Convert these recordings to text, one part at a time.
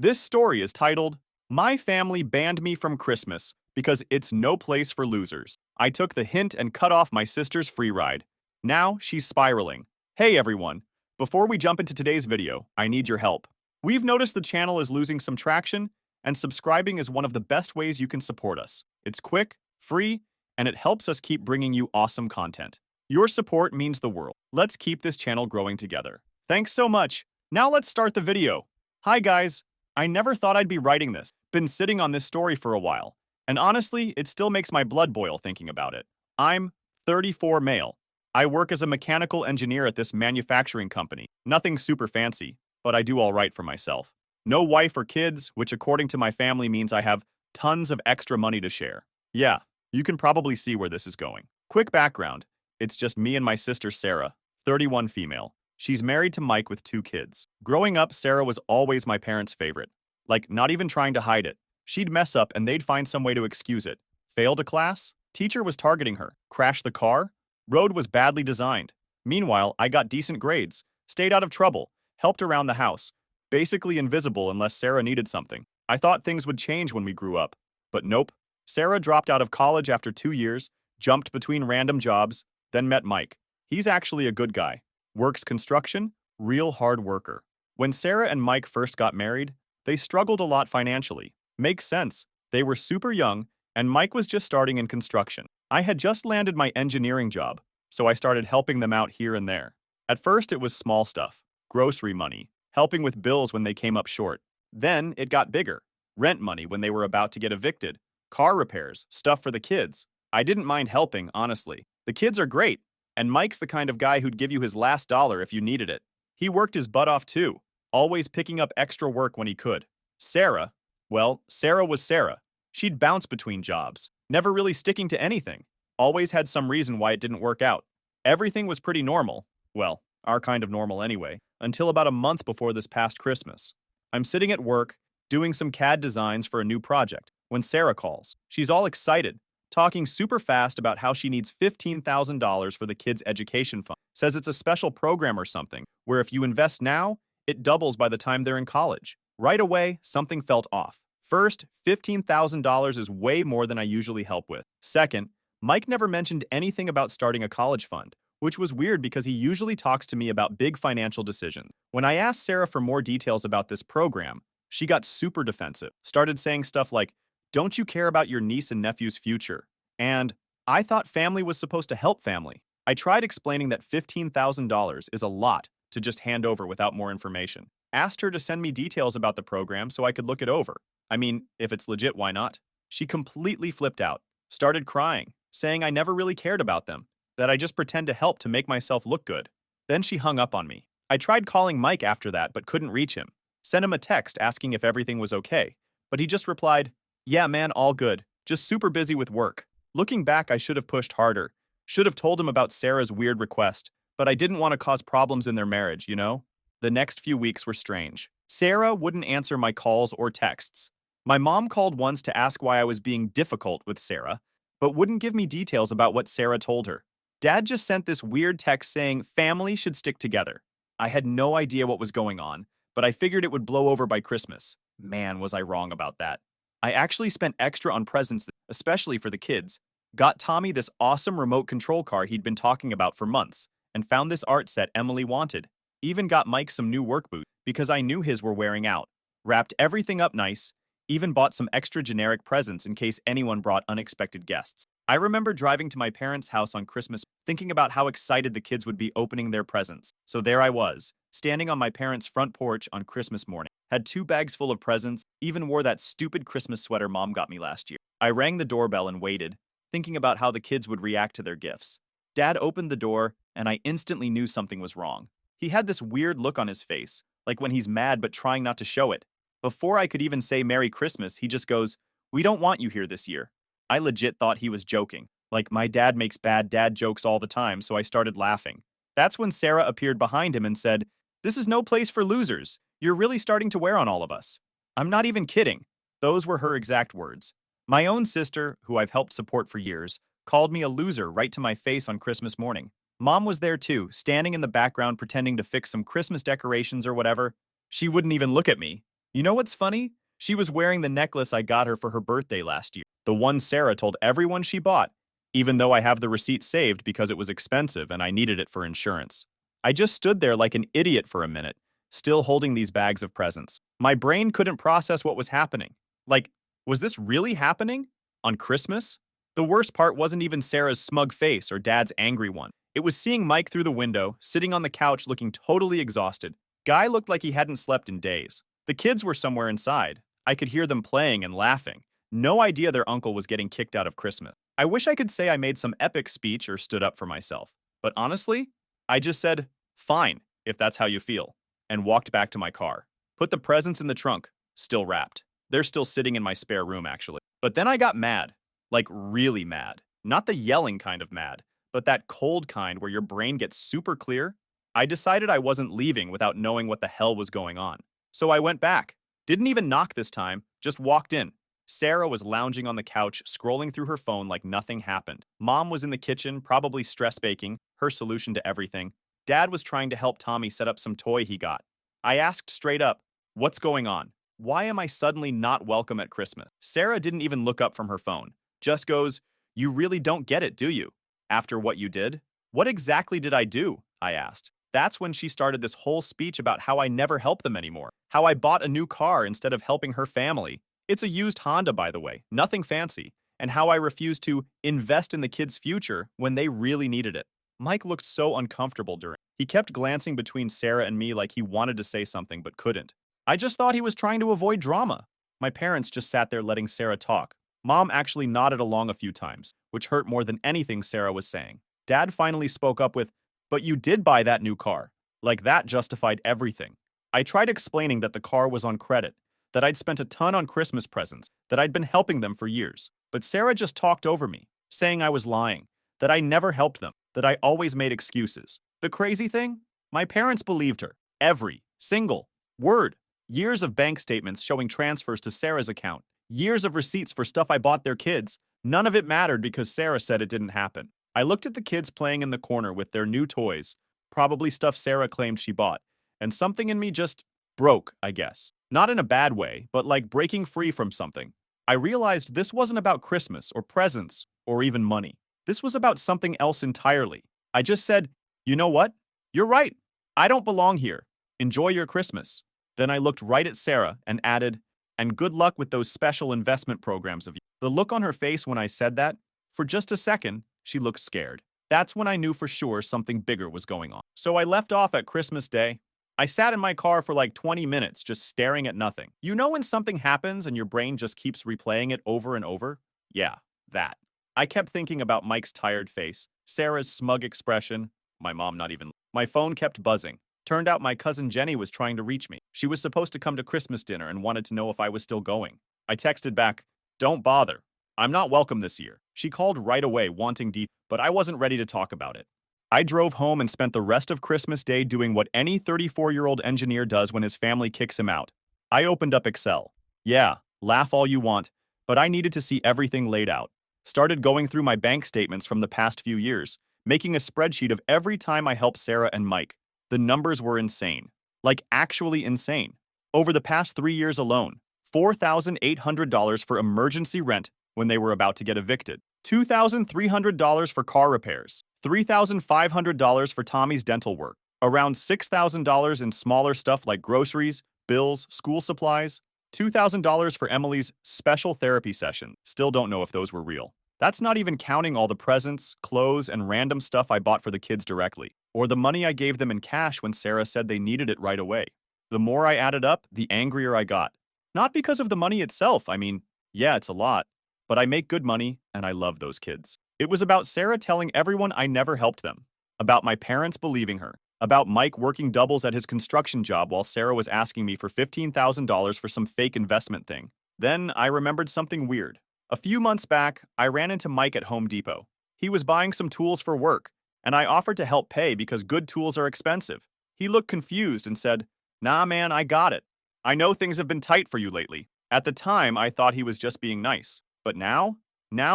This story is titled, My Family Banned Me from Christmas Because It's No Place for Losers. I took the hint and cut off my sister's free ride. Now she's spiraling. Hey everyone, before we jump into today's video, I need your help. We've noticed the channel is losing some traction, and subscribing is one of the best ways you can support us. It's quick, free, and it helps us keep bringing you awesome content. Your support means the world. Let's keep this channel growing together. Thanks so much. Now let's start the video. Hi guys. I never thought I'd be writing this. Been sitting on this story for a while, and honestly, it still makes my blood boil thinking about it. I'm 34 male. I work as a mechanical engineer at this manufacturing company. Nothing super fancy, but I do all right for myself. No wife or kids, which according to my family means I have tons of extra money to share. Yeah, you can probably see where this is going. Quick background. It's just me and my sister Sarah, 31 female. She's married to Mike with 2 kids. Growing up, Sarah was always my parents' favorite. Like, not even trying to hide it. She'd mess up and they'd find some way to excuse it. Failed a class? Teacher was targeting her. Crashed the car? Road was badly designed. Meanwhile, I got decent grades, stayed out of trouble, helped around the house. Basically invisible unless Sarah needed something. I thought things would change when we grew up. But nope. Sarah dropped out of college after 2 years, jumped between random jobs, then met Mike. He's actually a good guy. Works construction, real hard worker. When Sarah and Mike first got married, they struggled a lot financially. Makes sense. They were super young, and Mike was just starting in construction. I had just landed my engineering job, so I started helping them out here and there. At first, it was small stuff, grocery money, helping with bills when they came up short. Then it got bigger. Rent money when they were about to get evicted. Car repairs, stuff for the kids. I didn't mind helping, honestly. The kids are great. And Mike's the kind of guy who'd give you his last dollar if you needed it. He worked his butt off too, always picking up extra work when he could. Sarah, well, Sarah was Sarah. She'd bounce between jobs, never really sticking to anything. Always had some reason why it didn't work out. Everything was pretty normal. Well, our kind of normal anyway, until about a month before this past Christmas. I'm sitting at work, doing some CAD designs for a new project, when Sarah calls. She's all excited, talking super fast about how she needs $15,000 for the kids' education fund. Says it's a special program or something, where if you invest now, it doubles by the time they're in college. Right away, something felt off. First, $15,000 is way more than I usually help with. Second, Mike never mentioned anything about starting a college fund, which was weird because he usually talks to me about big financial decisions. When I asked Sarah for more details about this program, she got super defensive, started saying stuff like, "Don't you care about your niece and nephew's future?" And, "I thought family was supposed to help family." I tried explaining that $15,000 is a lot to just hand over without more information. Asked her to send me details about the program so I could look it over. I mean, if it's legit, why not? She completely flipped out, started crying, saying I never really cared about them, that I just pretend to help to make myself look good. Then she hung up on me. I tried calling Mike after that but couldn't reach him. Sent him a text asking if everything was okay, but he just replied, "Yeah man, all good. Just super busy with work." Looking back, I should have pushed harder. Should have told him about Sarah's weird request, but I didn't want to cause problems in their marriage, you know? The next few weeks were strange. Sarah wouldn't answer my calls or texts. My mom called once to ask why I was being difficult with Sarah, but wouldn't give me details about what Sarah told her. Dad just sent this weird text saying family should stick together. I had no idea what was going on, but I figured it would blow over by Christmas. Man, was I wrong about that. I actually spent extra on presents, especially for the kids. Got Tommy this awesome remote control car he'd been talking about for months, and found this art set Emily wanted. Even got Mike some new work boots because I knew his were wearing out. Wrapped everything up nice, even bought some extra generic presents in case anyone brought unexpected guests. I remember driving to my parents' house on Christmas, thinking about how excited the kids would be opening their presents. So there I was, standing on my parents' front porch on Christmas morning. Had 2 bags full of presents, even wore that stupid Christmas sweater Mom got me last year. I rang the doorbell and waited, thinking about how the kids would react to their gifts. Dad opened the door, and I instantly knew something was wrong. He had this weird look on his face, like when he's mad but trying not to show it. Before I could even say Merry Christmas, he just goes, "We don't want you here this year." I legit thought he was joking. Like, my dad makes bad dad jokes all the time, so I started laughing. That's when Sarah appeared behind him and said, "This is no place for losers. You're really starting to wear on all of us." I'm not even kidding. Those were her exact words. My own sister, who I've helped support for years, called me a loser right to my face on Christmas morning. Mom was there too, standing in the background pretending to fix some Christmas decorations or whatever. She wouldn't even look at me. You know what's funny? She was wearing the necklace I got her for her birthday last year. The one Sarah told everyone she bought, even though I have the receipt saved because it was expensive and I needed it for insurance. I just stood there like an idiot for a minute, still holding these bags of presents. My brain couldn't process what was happening. Like, was this really happening? On Christmas? The worst part wasn't even Sarah's smug face or Dad's angry one. It was seeing Mike through the window, sitting on the couch looking totally exhausted. Guy looked like he hadn't slept in days. The kids were somewhere inside. I could hear them playing and laughing. No idea their uncle was getting kicked out of Christmas. I wish I could say I made some epic speech or stood up for myself. But honestly, I just said, fine, if that's how you feel, and walked back to my car. Put the presents in the trunk, still wrapped. They're still sitting in my spare room, actually. But then I got mad. Like, really mad. Not the yelling kind of mad, but that cold kind where your brain gets super clear. I decided I wasn't leaving without knowing what the hell was going on. So I went back. Didn't even knock this time, just walked in. Sarah was lounging on the couch, scrolling through her phone like nothing happened. Mom was in the kitchen, probably stress baking, her solution to everything. Dad was trying to help Tommy set up some toy he got. I asked straight up, what's going on? Why am I suddenly not welcome at Christmas? Sarah didn't even look up from her phone. Just goes, you really don't get it, do you? After what you did? What exactly did I do? I asked. That's when she started this whole speech about how I never help them anymore. How I bought a new car instead of helping her family. It's a used Honda, by the way, nothing fancy. And how I refused to invest in the kids' future when they really needed it. Mike looked so uncomfortable during. He kept glancing between Sarah and me like he wanted to say something but couldn't. I just thought he was trying to avoid drama. My parents just sat there letting Sarah talk. Mom actually nodded along a few times, which hurt more than anything Sarah was saying. Dad finally spoke up with, but you did buy that new car. Like that justified everything. I tried explaining that the car was on credit, that I'd spent a ton on Christmas presents, that I'd been helping them for years. But Sarah just talked over me, saying I was lying, that I never helped them, that I always made excuses. The crazy thing? My parents believed her. Every single word. Years of bank statements showing transfers to Sarah's account. Years of receipts for stuff I bought their kids. None of it mattered because Sarah said it didn't happen. I looked at the kids playing in the corner with their new toys, probably stuff Sarah claimed she bought, and something in me just broke, I guess. Not in a bad way, but like breaking free from something. I realized this wasn't about Christmas or presents or even money. This was about something else entirely. I just said, you know what? You're right. I don't belong here. Enjoy your Christmas. Then I looked right at Sarah and added, and good luck with those special investment programs of you. The look on her face when I said that, for just a second, she looked scared. That's when I knew for sure something bigger was going on. So I left off at Christmas Day. I sat in my car for like 20 minutes just staring at nothing. You know when something happens and your brain just keeps replaying it over and over? Yeah, that. I kept thinking about Mike's tired face, Sarah's smug expression, my mom not even. My phone kept buzzing. Turned out my cousin Jenny was trying to reach me. She was supposed to come to Christmas dinner and wanted to know if I was still going. I texted back, don't bother. I'm not welcome this year. She called right away wanting but I wasn't ready to talk about it. I drove home and spent the rest of Christmas Day doing what any 34-year-old engineer does when his family kicks him out. I opened up Excel. Yeah, laugh all you want, but I needed to see everything laid out. Started going through my bank statements from the past few years, making a spreadsheet of every time I helped Sarah and Mike. The numbers were insane. Like actually insane. Over the past 3 years alone, $4,800 for emergency rent when they were about to get evicted, $2,300 for car repairs, $3,500 for Tommy's dental work, around $6,000 in smaller stuff like groceries, bills, school supplies, $2,000 for Emily's special therapy session. Still don't know if those were real. That's not even counting all the presents, clothes, and random stuff I bought for the kids directly, or the money I gave them in cash when Sarah said they needed it right away. The more I added up, the angrier I got. Not because of the money itself, I mean, yeah, it's a lot, but I make good money, and I love those kids. It was about Sarah telling everyone I never helped them, about my parents believing her, about Mike working doubles at his construction job while Sarah was asking me for $15,000 for some fake investment thing. Then I remembered something weird. A few months back, I ran into Mike at Home Depot. He was buying some tools for work, and I offered to help pay because good tools are expensive. He looked confused and said, "Nah, man, I got it. I know things have been tight for you lately." At the time, I thought he was just being nice. But now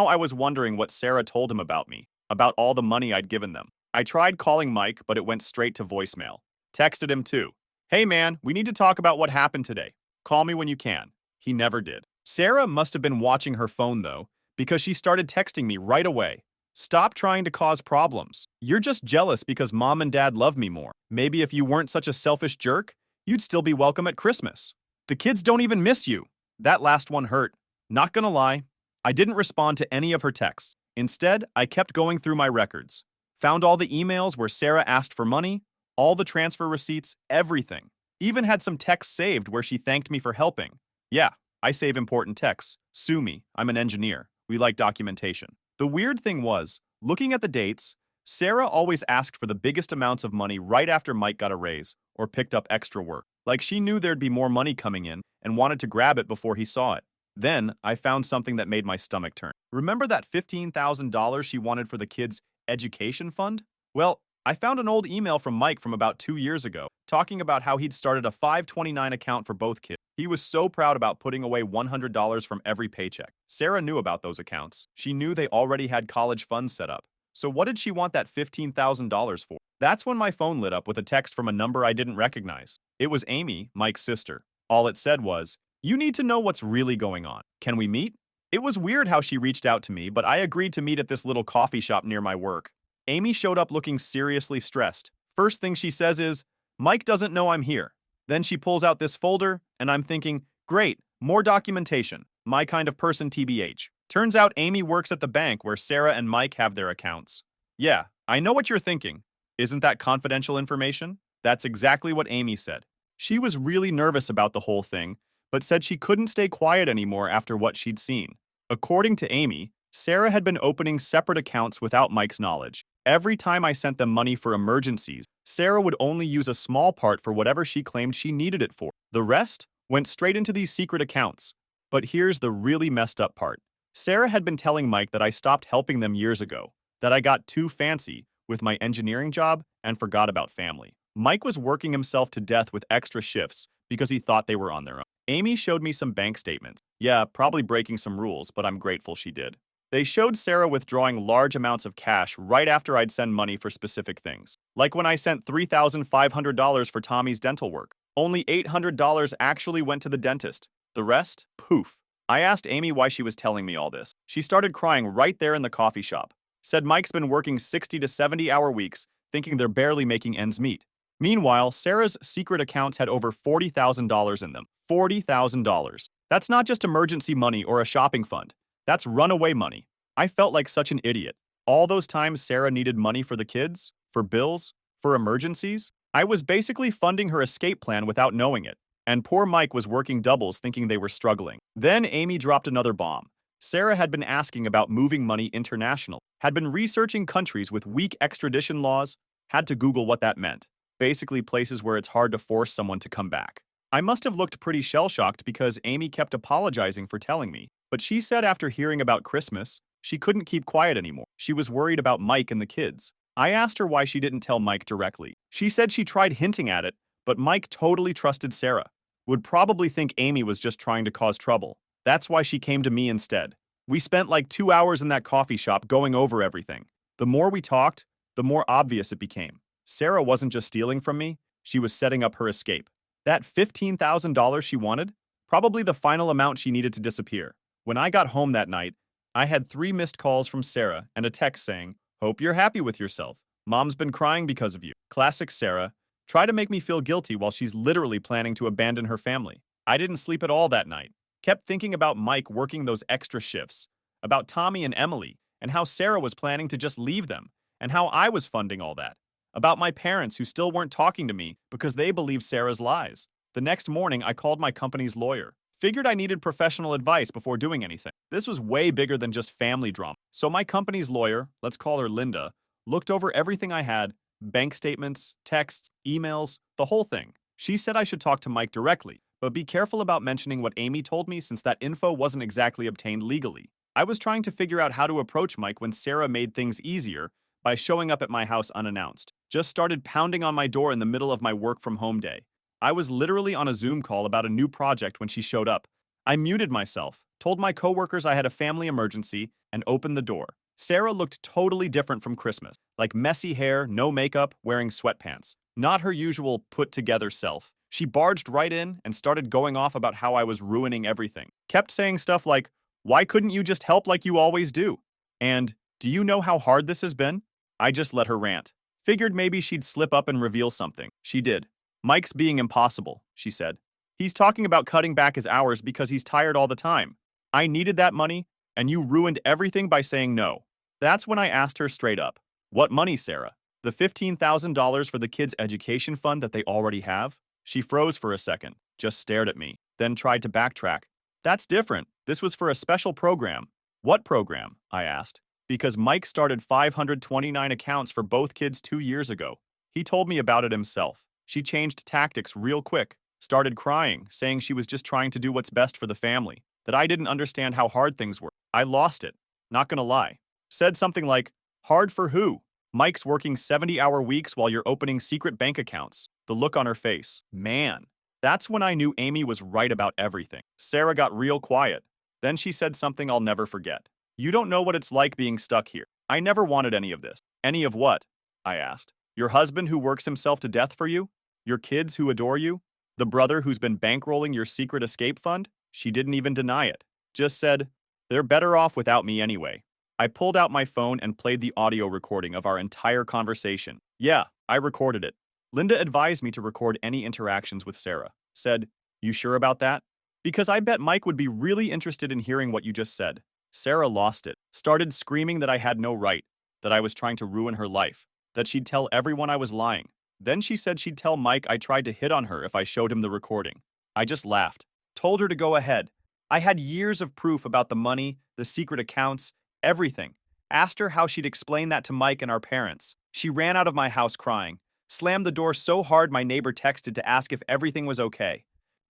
I was wondering what Sarah told him about me, about all the money I'd given them. I tried calling Mike, but it went straight to voicemail. Texted him too. "Hey man, we need to talk about what happened today." Call me when you can. He never did. Sarah must have been watching her phone, though, because she started texting me right away. Stop trying to cause problems. You're just jealous because mom and dad love me more. Maybe if you weren't such a selfish jerk, you'd still be welcome at Christmas. The kids don't even miss you. That last one hurt. Not gonna lie, I didn't respond to any of her texts. Instead, I kept going through my records. Found all the emails where Sarah asked for money, all the transfer receipts, everything. Even had some texts saved where she thanked me for helping. Yeah, I save important texts. Sue me, I'm an engineer. We like documentation. The weird thing was, looking at the dates, Sarah always asked for the biggest amounts of money right after Mike got a raise or picked up extra work. Like she knew there'd be more money coming in and wanted to grab it before he saw it. Then, I found something that made my stomach turn. Remember that $15,000 she wanted for the kids' education fund? Well, I found an old email from Mike from about 2 years ago, talking about how he'd started a 529 account for both kids. He was so proud about putting away $100 from every paycheck. Sarah knew about those accounts. She knew they already had college funds set up. So what did she want that $15,000 for? That's when my phone lit up with a text from a number I didn't recognize. It was Amy, Mike's sister. All it said was, "You need to know what's really going on. Can we meet?" It was weird how she reached out to me, but I agreed to meet at this little coffee shop near my work. Amy showed up looking seriously stressed. First thing she says is, "Mike doesn't know I'm here." Then she pulls out this folder, and I'm thinking, great, more documentation. My kind of person, TBH. Turns out Amy works at the bank where Sarah and Mike have their accounts. Yeah, I know what you're thinking. Isn't that confidential information? That's exactly what Amy said. She was really nervous about the whole thing, but said she couldn't stay quiet anymore after what she'd seen. According to Amy, Sarah had been opening separate accounts without Mike's knowledge. Every time I sent them money for emergencies, Sarah would only use a small part for whatever she claimed she needed it for. The rest went straight into these secret accounts. But here's the really messed up part. Sarah had been telling Mike that I stopped helping them years ago, that I got too fancy with my engineering job and forgot about family. Mike was working himself to death with extra shifts because he thought they were on their own. Amy showed me some bank statements. Yeah, probably breaking some rules, but I'm grateful she did. They showed Sarah withdrawing large amounts of cash right after I'd send money for specific things. Like when I sent $3,500 for Tommy's dental work. Only $800 actually went to the dentist. The rest? Poof. I asked Amy why she was telling me all this. She started crying right there in the coffee shop. Said Mike's been working 60 to 70-hour weeks, thinking they're barely making ends meet. Meanwhile, Sarah's secret accounts had over $40,000 in them. $40,000. That's not just emergency money or a shopping fund. That's runaway money. I felt like such an idiot. All those times Sarah needed money for the kids, for bills, for emergencies, I was basically funding her escape plan without knowing it. And poor Mike was working doubles thinking they were struggling. Then Amy dropped another bomb. Sarah had been asking about moving money international, had been researching countries with weak extradition laws, had to Google what that meant. Basically places where it's hard to force someone to come back. I must have looked pretty shell-shocked because Amy kept apologizing for telling me. But she said after hearing about Christmas, she couldn't keep quiet anymore. She was worried about Mike and the kids. I asked her why she didn't tell Mike directly. She said she tried hinting at it, but Mike totally trusted Sarah. Would probably think Amy was just trying to cause trouble. That's why she came to me instead. We spent like 2 hours in that coffee shop going over everything. The more we talked, the more obvious it became. Sarah wasn't just stealing from me, she was setting up her escape. That $15,000 she wanted? Probably the final amount she needed to disappear. When I got home that night, I had 3 missed calls from Sarah and a text saying, "Hope you're happy with yourself. Mom's been crying because of you." Classic Sarah. Try to make me feel guilty while she's literally planning to abandon her family. I didn't sleep at all that night. Kept thinking about Mike working those extra shifts, about Tommy and Emily, and how Sarah was planning to just leave them, and how I was funding all that. About my parents who still weren't talking to me because they believed Sarah's lies. The next morning, I called my company's lawyer. Figured I needed professional advice before doing anything. This was way bigger than just family drama. So my company's lawyer, let's call her Linda, looked over everything I had, bank statements, texts, emails, the whole thing. She said I should talk to Mike directly, but be careful about mentioning what Amy told me since that info wasn't exactly obtained legally. I was trying to figure out how to approach Mike when Sarah made things easier by showing up at my house unannounced. Just started pounding on my door in the middle of my work from home day. I was literally on a Zoom call about a new project when she showed up. I muted myself, told my coworkers I had a family emergency, and opened the door. Sarah looked totally different from Christmas, like messy hair, no makeup, wearing sweatpants. Not her usual put-together self. She barged right in and started going off about how I was ruining everything. Kept saying stuff like, "Why couldn't you just help like you always do?" And, "Do you know how hard this has been?" I just let her rant. Figured maybe she'd slip up and reveal something. She did. "Mike's being impossible," she said. "He's talking about cutting back his hours because he's tired all the time. I needed that money, and you ruined everything by saying no." That's when I asked her straight up, "What money, Sarah? The $15,000 for the kids' education fund that they already have?" She froze for a second, just stared at me, then tried to backtrack. "That's different. This was for a special program." "What program?" I asked. "Because Mike started 529 accounts for both kids 2 years ago. He told me about it himself." She changed tactics real quick, started crying, saying she was just trying to do what's best for the family, that I didn't understand how hard things were. I lost it, not gonna lie. Said something like, "Hard for who? Mike's working 70-hour weeks while you're opening secret bank accounts." The look on her face. Man. That's when I knew Amy was right about everything. Sarah got real quiet. Then she said something I'll never forget. "You don't know what it's like being stuck here. I never wanted any of this." "Any of what?" I asked. "Your husband who works himself to death for you? Your kids who adore you? The brother who's been bankrolling your secret escape fund?" She didn't even deny it. Just said, "They're better off without me anyway." I pulled out my phone and played the audio recording of our entire conversation. "Yeah, I recorded it. Linda advised me to record any interactions with Sarah. Said, 'You sure about that? Because I bet Mike would be really interested in hearing what you just said.'" Sarah lost it. Started screaming that I had no right, that I was trying to ruin her life, that she'd tell everyone I was lying. Then she said she'd tell Mike I tried to hit on her if I showed him the recording. I just laughed. Told her to go ahead. I had years of proof about the money, the secret accounts, everything. Asked her how she'd explain that to Mike and our parents. She ran out of my house crying. Slammed the door so hard my neighbor texted to ask if everything was okay.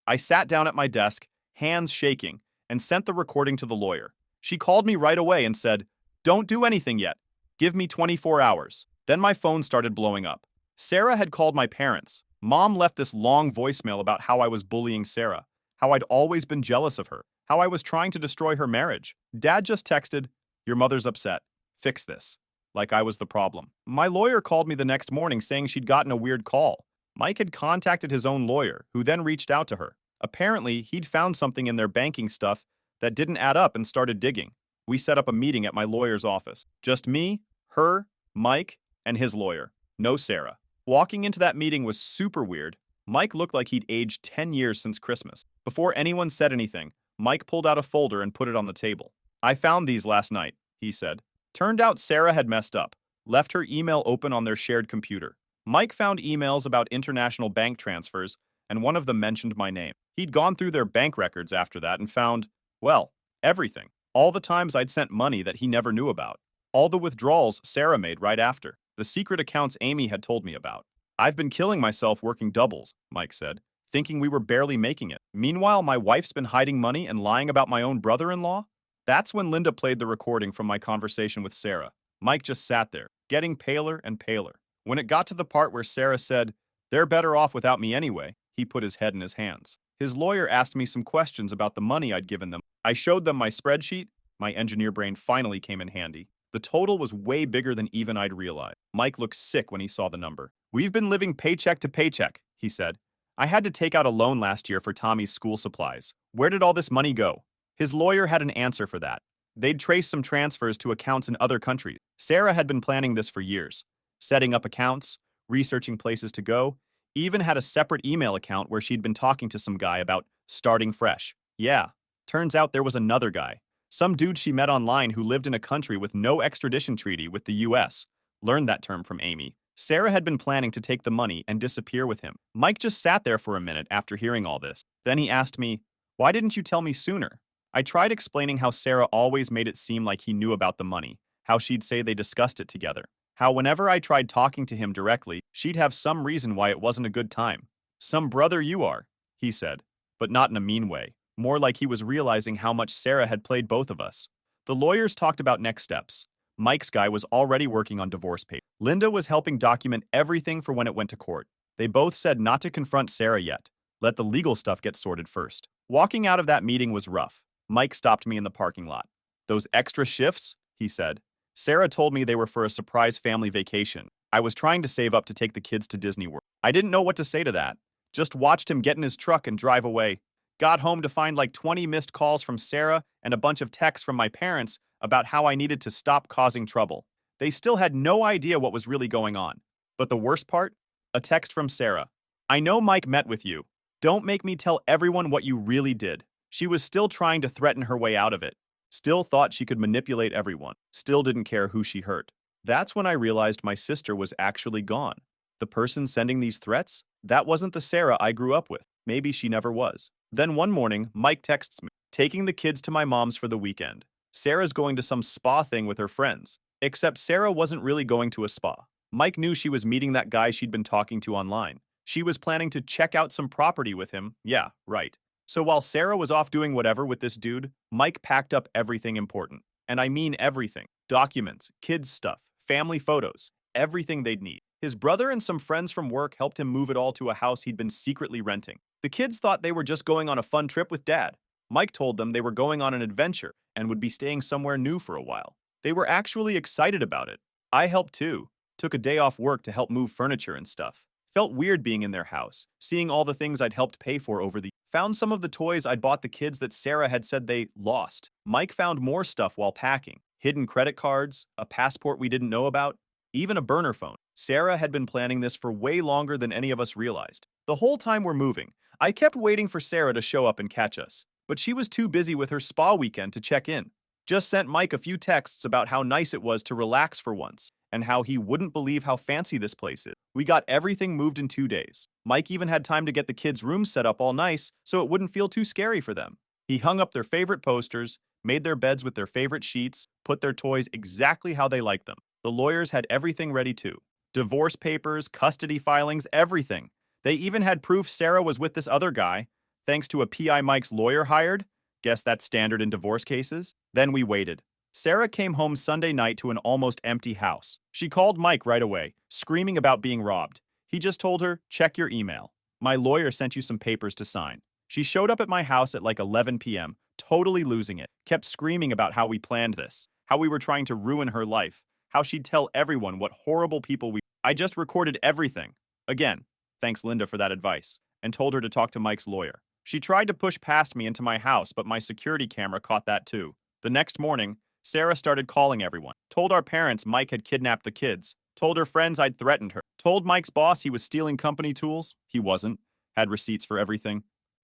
I sat down at my desk, hands shaking, and sent the recording to the lawyer. She called me right away and said, "Don't do anything yet. Give me 24 hours. Then my phone started blowing up. Sarah had called my parents. Mom left this long voicemail about how I was bullying Sarah, how I'd always been jealous of her, how I was trying to destroy her marriage. Dad just texted, "Your mother's upset. Fix this." Like I was the problem. My lawyer called me the next morning saying she'd gotten a weird call. Mike had contacted his own lawyer, who then reached out to her. Apparently, he'd found something in their banking stuff that didn't add up and started digging. We set up a meeting at my lawyer's office. Just me, her, Mike, and his lawyer. No Sarah. Walking into that meeting was super weird. Mike looked like he'd aged 10 years since Christmas. Before anyone said anything, Mike pulled out a folder and put it on the table. "I found these last night," he said. Turned out Sarah had messed up, left her email open on their shared computer. Mike found emails about international bank transfers, and one of them mentioned my name. He'd gone through their bank records after that and found, well, everything. All the times I'd sent money that he never knew about. All the withdrawals Sarah made right after. The secret accounts Amy had told me about. "I've been killing myself working doubles," Mike said, "thinking we were barely making it. Meanwhile, my wife's been hiding money and lying about my own brother-in-law." That's when Linda played the recording from my conversation with Sarah. Mike just sat there, getting paler and paler. When it got to the part where Sarah said, "They're better off without me anyway," he put his head in his hands. His lawyer asked me some questions about the money I'd given them. I showed them my spreadsheet. My engineer brain finally came in handy. The total was way bigger than even I'd realized. Mike looked sick when he saw the number. "We've been living paycheck to paycheck," he said. "I had to take out a loan last year for Tommy's school supplies. Where did all this money go?" His lawyer had an answer for that. They'd traced some transfers to accounts in other countries. Sarah had been planning this for years. Setting up accounts, researching places to go, even had a separate email account where she'd been talking to some guy about starting fresh. Yeah, turns out there was another guy. Some dude she met online who lived in a country with no extradition treaty with the US. Learned that term from Amy. Sarah had been planning to take the money and disappear with him. Mike just sat there for a minute after hearing all this. Then he asked me, "Why didn't you tell me sooner?" I tried explaining how Sarah always made it seem like he knew about the money, how she'd say they discussed it together, how whenever I tried talking to him directly, she'd have some reason why it wasn't a good time. "Some brother you are," he said, but not in a mean way, more like he was realizing how much Sarah had played both of us. The lawyers talked about next steps. Mike's guy was already working on divorce papers. Linda was helping document everything for when it went to court. They both said not to confront Sarah yet. Let the legal stuff get sorted first. Walking out of that meeting was rough. Mike stopped me in the parking lot. "Those extra shifts?" he said. "Sarah told me they were for a surprise family vacation. I was trying to save up to take the kids to Disney World. I didn't know what to say to that. Just watched him get in his truck and drive away. Got home to find like 20 missed calls from Sarah and a bunch of texts from my parents about how I needed to stop causing trouble. They still had no idea what was really going on. But the worst part? A text from Sarah. I know Mike met with you. Don't make me tell everyone what you really did. She was still trying to threaten her way out of it. Still thought she could manipulate everyone. Still didn't care who she hurt. That's when I realized my sister was actually gone. The person sending these threats? That wasn't the Sarah I grew up with. Maybe she never was. Then one morning, Mike texts me, taking the kids to my mom's for the weekend. Sarah's going to some spa thing with her friends. Except Sarah wasn't really going to a spa. Mike knew she was meeting that guy she'd been talking to online. She was planning to check out some property with him. Yeah, right. So while Sarah was off doing whatever with this dude, Mike packed up everything important. And I mean everything. Documents, kids' stuff, family photos, everything they'd need. His brother and some friends from work helped him move it all to a house he'd been secretly renting. The kids thought they were just going on a fun trip with Dad. Mike told them they were going on an adventure and would be staying somewhere new for a while. They were actually excited about it. I helped too. Took a day off work to help move furniture and stuff. Felt weird being in their house, seeing all the things I'd helped pay for over the Found some of the toys I'd bought the kids that Sarah had said they lost. Mike found more stuff while packing. Hidden credit cards, a passport we didn't know about, even a burner phone. Sarah had been planning this for way longer than any of us realized. The whole time we're moving, I kept waiting for Sarah to show up and catch us. But she was too busy with her spa weekend to check in. Just sent Mike a few texts about how nice it was to relax for once, and how he wouldn't believe how fancy this place is. We got everything moved in 2 days. Mike even had time to get the kids' rooms set up all nice so it wouldn't feel too scary for them. He hung up their favorite posters, made their beds with their favorite sheets, put their toys exactly how they liked them. The lawyers had everything ready too. Divorce papers, custody filings, everything. They even had proof Sarah was with this other guy, thanks to a PI Mike's lawyer hired. Guess that's standard in divorce cases. Then we waited. Sarah came home Sunday night to an almost empty house. She called Mike right away, screaming about being robbed. He just told her, check your email. My lawyer sent you some papers to sign. She showed up at my house at like 11 p.m., totally losing it. Kept screaming about how we planned this, how we were trying to ruin her life, how she'd tell everyone what horrible people we... I just recorded everything. Again, thanks Linda for that advice, and told her to talk to Mike's lawyer. She tried to push past me into my house, but my security camera caught that too. The next morning, Sarah started calling everyone, told our parents Mike had kidnapped the kids, told her friends I'd threatened her, told Mike's boss he was stealing company tools. He wasn't. Had receipts for everything.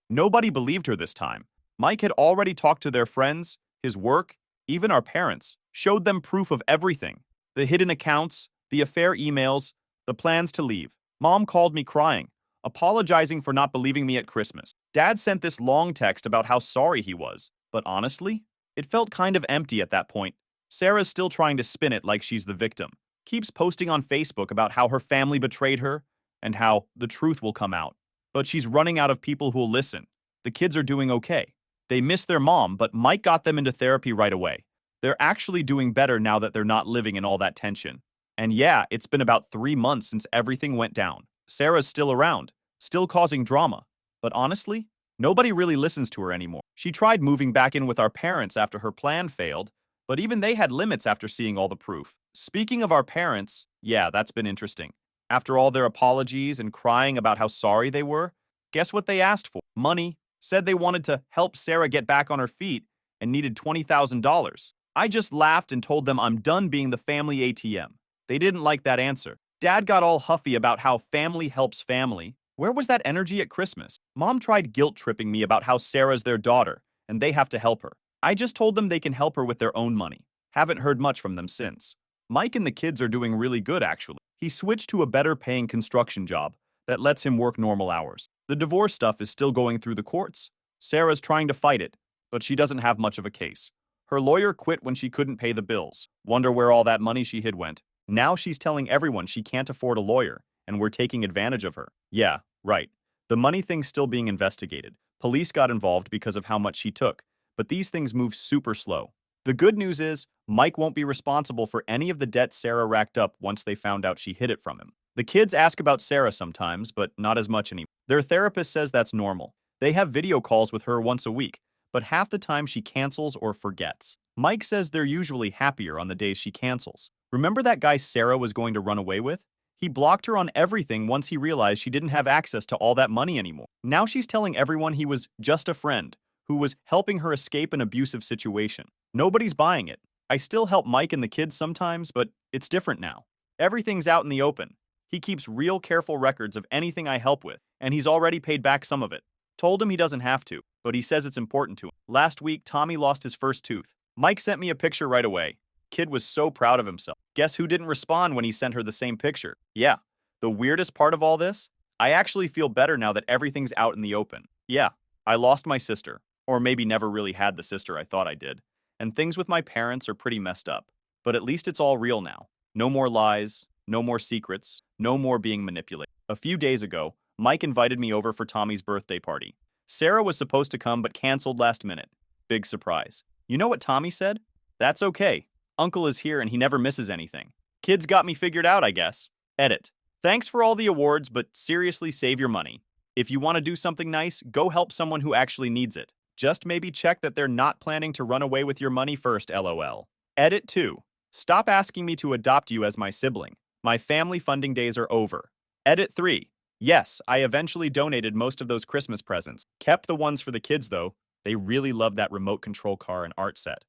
Nobody believed her this time. Mike had already talked to their friends, his work, even our parents, showed them proof of everything. The hidden accounts, the affair emails, the plans to leave. Mom called me crying, apologizing for not believing me at Christmas. Dad sent this long text about how sorry he was, but honestly, it felt kind of empty at that point. Sarah's still trying to spin it like she's the victim. Keeps posting on Facebook about how her family betrayed her and how the truth will come out. But she's running out of people who'll listen. The kids are doing okay. They miss their mom, but Mike got them into therapy right away. They're actually doing better now that they're not living in all that tension. And yeah, it's been about 3 months since everything went down. Sarah's still around, still causing drama. But honestly, nobody really listens to her anymore. She tried moving back in with our parents after her plan failed, but even they had limits after seeing all the proof. Speaking of our parents, yeah, that's been interesting. After all their apologies and crying about how sorry they were, guess what they asked for? Money. Said they wanted to help Sarah get back on her feet and needed $20,000. I just laughed and told them I'm done being the family ATM. They didn't like that answer. Dad got all huffy about how family helps family. Where was that energy at Christmas? Mom tried guilt-tripping me about how Sarah's their daughter, and they have to help her. I just told them they can help her with their own money. Haven't heard much from them since. Mike and the kids are doing really good, actually. He switched to a better-paying construction job that lets him work normal hours. The divorce stuff is still going through the courts. Sarah's trying to fight it, but she doesn't have much of a case. Her lawyer quit when she couldn't pay the bills. Wonder where all that money she hid went. Now she's telling everyone she can't afford a lawyer, and we're taking advantage of her. Yeah, right. The money thing's still being investigated. Police got involved because of how much she took, but these things move super slow. The good news is, Mike won't be responsible for any of the debt Sarah racked up once they found out she hid it from him. The kids ask about Sarah sometimes, but not as much anymore. Their therapist says that's normal. They have video calls with her once a week, but half the time she cancels or forgets. Mike says they're usually happier on the days she cancels. Remember that guy Sarah was going to run away with? He blocked her on everything once he realized she didn't have access to all that money anymore. Now she's telling everyone he was just a friend who was helping her escape an abusive situation. Nobody's buying it. I still help Mike and the kids sometimes, but it's different now. Everything's out in the open. He keeps real careful records of anything I help with, and he's already paid back some of it. Told him he doesn't have to, but he says it's important to him. Last week, Tommy lost his first tooth. Mike sent me a picture right away. Kid was so proud of himself. Guess who didn't respond when he sent her the same picture? Yeah, the weirdest part of all this? I actually feel better now that everything's out in the open. Yeah, I lost my sister, or maybe never really had the sister I thought I did, and things with my parents are pretty messed up. But at least it's all real now. No more lies, no more secrets, no more being manipulated. A few days ago, Mike invited me over for Tommy's birthday party. Sarah was supposed to come but canceled last minute. Big surprise. You know what Tommy said? That's okay. Uncle is here and he never misses anything. Kids got me figured out, I guess. Edit. Thanks for all the awards, but seriously save your money. If you want to do something nice, go help someone who actually needs it. Just maybe check that they're not planning to run away with your money first, lol. Edit 2. Stop asking me to adopt you as my sibling. My family funding days are over. Edit 3. Yes, I eventually donated most of those Christmas presents. Kept the ones for the kids though. They really love that remote control car and art set.